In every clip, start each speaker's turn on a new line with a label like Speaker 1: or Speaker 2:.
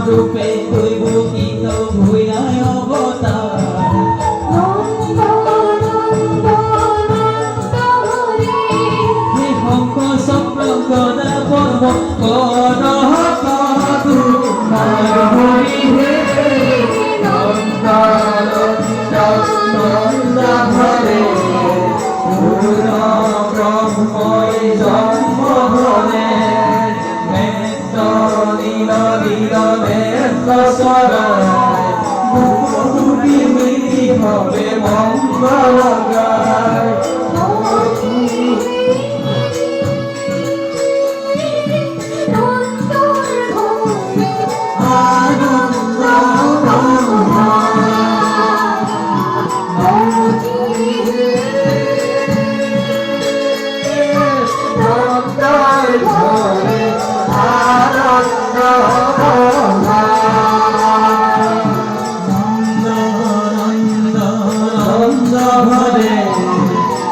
Speaker 1: রূপে দৈব কীত ভূয়ায় অবতার হে হংস চক্র গদা পর্ব কর সাধু হরি হে নন্দনন্দনে পূর্ণ ব্রহ্মই জন্ম ধরে হবে মঙ্গল গায় আনন্দ ভরে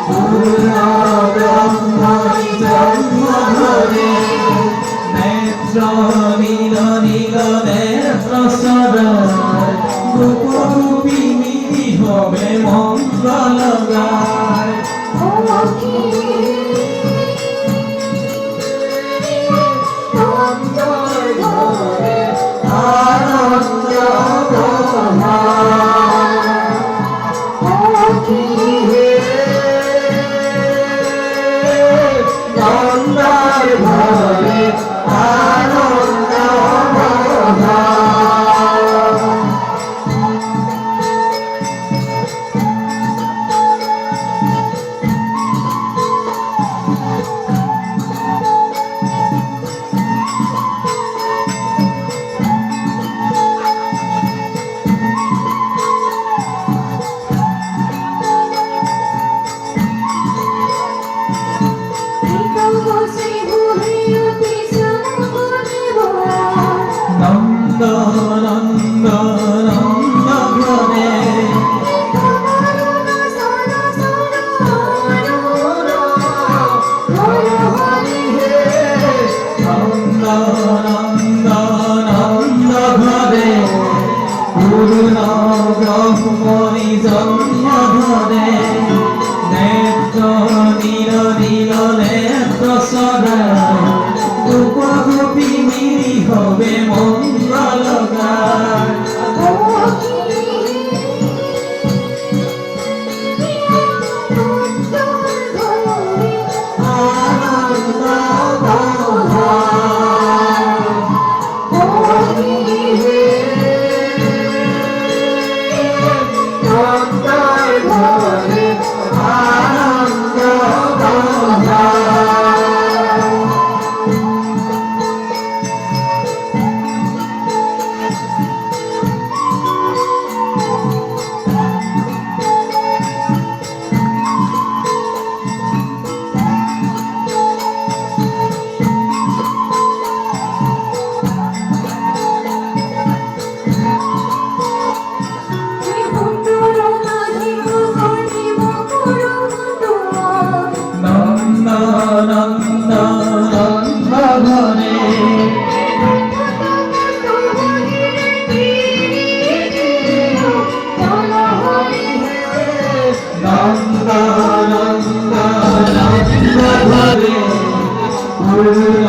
Speaker 1: পূর্ণ ব্রহ্মই জন্ম ধরে নেত্র নীল নীল নেত্র সদয় রূপরূপী মিলি হবে মঙ্গল গায় আনন্দ ভরে আনন্দ নন্দ নন্দ নন্দ ঘরে নন্দ নন্দ নন্দ ঘরে পূর্ণ ব্রহ্মই জন্ম ধরে নেত্র নীল নীল নেত্র সদয় রূপরূপী মিলি হবে মঙ্গল গায় Hare